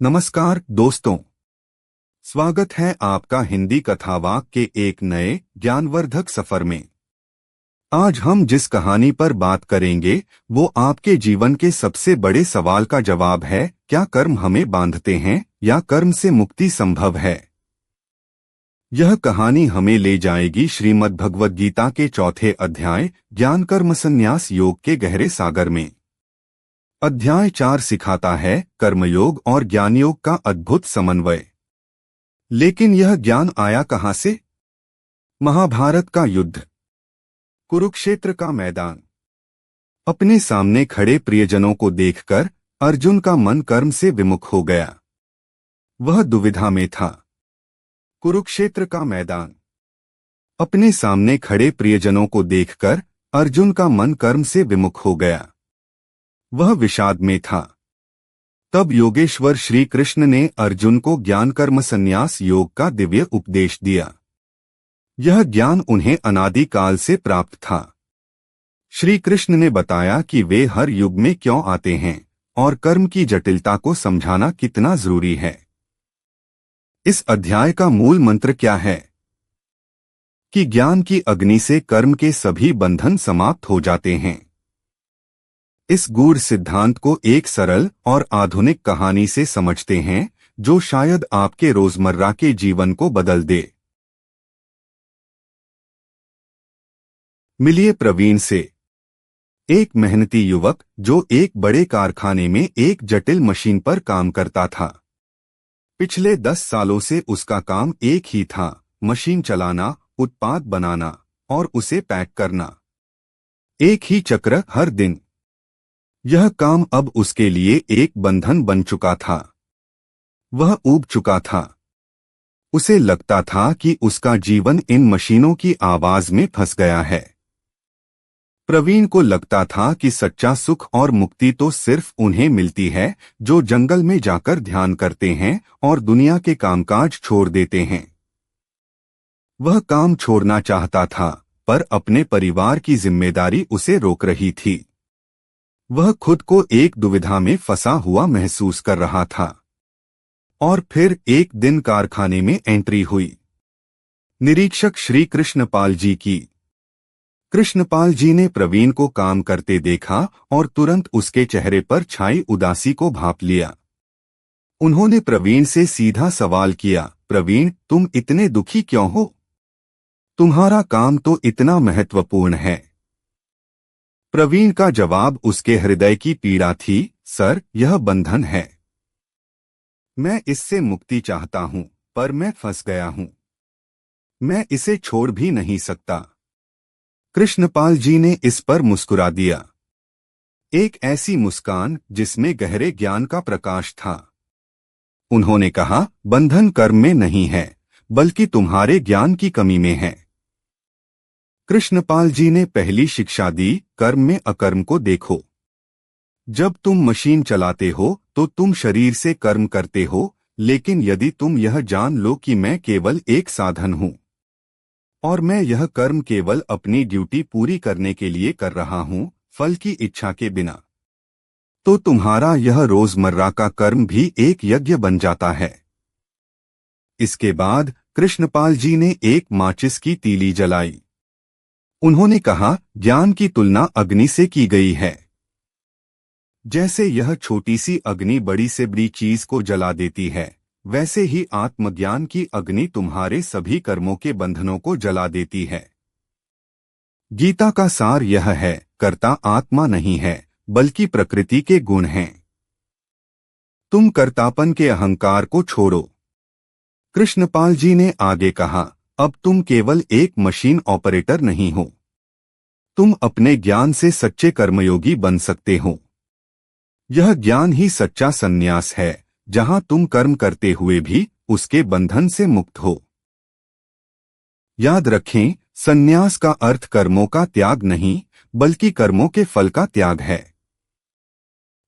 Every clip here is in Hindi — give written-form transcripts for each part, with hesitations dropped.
नमस्कार दोस्तों, स्वागत है आपका हिंदी कथावाक के एक नए ज्ञानवर्धक सफर में। आज हम जिस कहानी पर बात करेंगे वो आपके जीवन के सबसे बड़े सवाल का जवाब है। क्या कर्म हमें बांधते हैं या कर्म से मुक्ति संभव है? यह कहानी हमें ले जाएगी श्रीमद् भगवद गीता के चौथे अध्याय ज्ञान कर्म संन्यास योग के गहरे सागर में। अध्याय 4 सिखाता है कर्मयोग और ज्ञानयोग का अद्भुत समन्वय। लेकिन यह ज्ञान आया कहां से? महाभारत का युद्ध, कुरुक्षेत्र का मैदान। अपने सामने खड़े प्रियजनों को देखकर अर्जुन का मन कर्म से विमुख हो गया। वह दुविधा में था। कुरुक्षेत्र का मैदान। अपने सामने खड़े प्रियजनों को देखकर अर्जुन का मन कर्म से विमुख हो गया। वह विषाद में था। तब योगेश्वर श्री कृष्ण ने अर्जुन को ज्ञान कर्म संन्यास योग का दिव्य उपदेश दिया। यह ज्ञान उन्हें अनादि काल से प्राप्त था। श्री कृष्ण ने बताया कि वे हर युग में क्यों आते हैं और कर्म की जटिलता को समझाना कितना जरूरी है। इस अध्याय का मूल मंत्र क्या है? कि ज्ञान की अग्नि से कर्म के सभी बंधन समाप्त हो जाते हैं। इस गूढ़ सिद्धांत को एक सरल और आधुनिक कहानी से समझते हैं जो शायद आपके रोजमर्रा के जीवन को बदल दे। मिलिए प्रवीण से। एक मेहनती युवक जो एक बड़े कारखाने में एक जटिल मशीन पर काम करता था। पिछले 10 सालों से उसका काम एक ही था, मशीन चलाना, उत्पाद बनाना और उसे पैक करना। एक ही चक्र हर दिन। यह काम अब उसके लिए एक बंधन बन चुका था। वह ऊब चुका था। उसे लगता था कि उसका जीवन इन मशीनों की आवाज में फंस गया है। प्रवीण को लगता था कि सच्चा सुख और मुक्ति तो सिर्फ उन्हें मिलती है जो जंगल में जाकर ध्यान करते हैं और दुनिया के कामकाज छोड़ देते हैं। वह काम छोड़ना चाहता था, पर अपने परिवार की जिम्मेदारी उसे रोक रही थी। वह खुद को एक दुविधा में फंसा हुआ महसूस कर रहा था। और फिर एक दिन कारखाने में एंट्री हुई। निरीक्षक श्री कृष्णपाल जी की। कृष्णपाल जी ने प्रवीण को काम करते देखा और तुरंत उसके चेहरे पर छाई उदासी को भांप लिया। उन्होंने प्रवीण से सीधा सवाल किया, प्रवीण, तुम इतने दुखी क्यों हो? तुम्हारा काम तो इतना महत्वपूर्ण है। प्रवीण का जवाब उसके हृदय की पीड़ा थी, सर, यह बंधन है। मैं इससे मुक्ति चाहता हूं, पर मैं फंस गया हूं। मैं इसे छोड़ भी नहीं सकता। कृष्णपाल जी ने इस पर मुस्कुरा दिया। एक ऐसी मुस्कान जिसमें गहरे ज्ञान का प्रकाश था। उन्होंने कहा, बंधन कर्म में नहीं है, बल्कि तुम्हारे ज्ञान की कमी में है। कृष्णपाल जी ने पहली शिक्षा दी, कर्म में अकर्म को देखो। जब तुम मशीन चलाते हो तो तुम शरीर से कर्म करते हो, लेकिन यदि तुम यह जान लो कि मैं केवल एक साधन हूं और मैं यह कर्म केवल अपनी ड्यूटी पूरी करने के लिए कर रहा हूं, फल की इच्छा के बिना, तो तुम्हारा यह रोजमर्रा का कर्म भी एक यज्ञ बन जाता है। इसके बाद कृष्णपाल जी ने एक माचिस की तीली जलाई। उन्होंने कहा, ज्ञान की तुलना अग्नि से की गई है। जैसे यह छोटी सी अग्नि बड़ी से बड़ी चीज को जला देती है, वैसे ही आत्मज्ञान की अग्नि तुम्हारे सभी कर्मों के बंधनों को जला देती है। गीता का सार यह है, कर्ता आत्मा नहीं है, बल्कि प्रकृति के गुण हैं। तुम कर्तापन के अहंकार को छोड़ो। कृष्णपाल जी ने आगे कहा, अब तुम केवल एक मशीन ऑपरेटर नहीं हो। तुम अपने ज्ञान से सच्चे कर्मयोगी बन सकते हो। यह ज्ञान ही सच्चा संन्यास है, जहां तुम कर्म करते हुए भी उसके बंधन से मुक्त हो। याद रखें, संन्यास का अर्थ कर्मों का त्याग नहीं, बल्कि कर्मों के फल का त्याग है।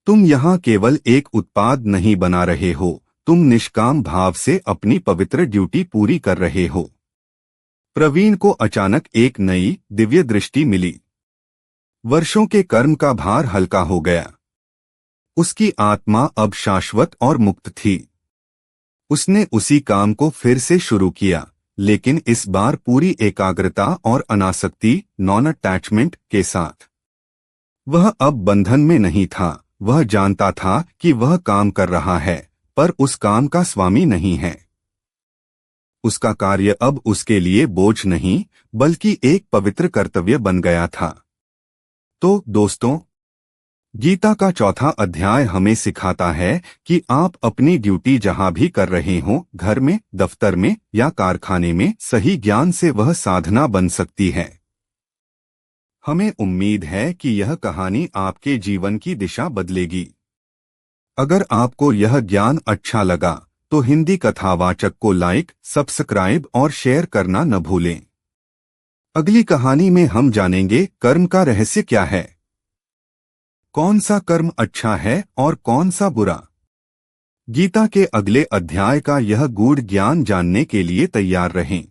तुम यहां केवल एक उत्पाद नहीं बना रहे हो, तुम निष्काम भाव से अपनी पवित्र ड्यूटी पूरी कर रहे हो। प्रवीण को अचानक एक नई दिव्य दृष्टि मिली। वर्षों के कर्म का भार हल्का हो गया। उसकी आत्मा अब शाश्वत और मुक्त थी। उसने उसी काम को फिर से शुरू किया, लेकिन इस बार पूरी एकाग्रता और अनासक्ति, नॉन अटैचमेंट के साथ। वह अब बंधन में नहीं था। वह जानता था कि वह काम कर रहा है, पर उस काम का स्वामी नहीं है। उसका कार्य अब उसके लिए बोझ नहीं, बल्कि एक पवित्र कर्तव्य बन गया था। तो दोस्तों, गीता का चौथा अध्याय हमें सिखाता है कि आप अपनी ड्यूटी जहां भी कर रहे हों, घर में, दफ्तर में या कारखाने में, सही ज्ञान से वह साधना बन सकती है। हमें उम्मीद है कि यह कहानी आपके जीवन की दिशा बदलेगी। अगर आपको यह ज्ञान अच्छा लगा तो हिंदी कथावाचक को लाइक, सब्सक्राइब और शेयर करना न भूलें। अगली कहानी में हम जानेंगे कर्म का रहस्य क्या है, कौन सा कर्म अच्छा है और कौन सा बुरा। गीता के अगले अध्याय का यह गूढ़ ज्ञान जानने के लिए तैयार रहें।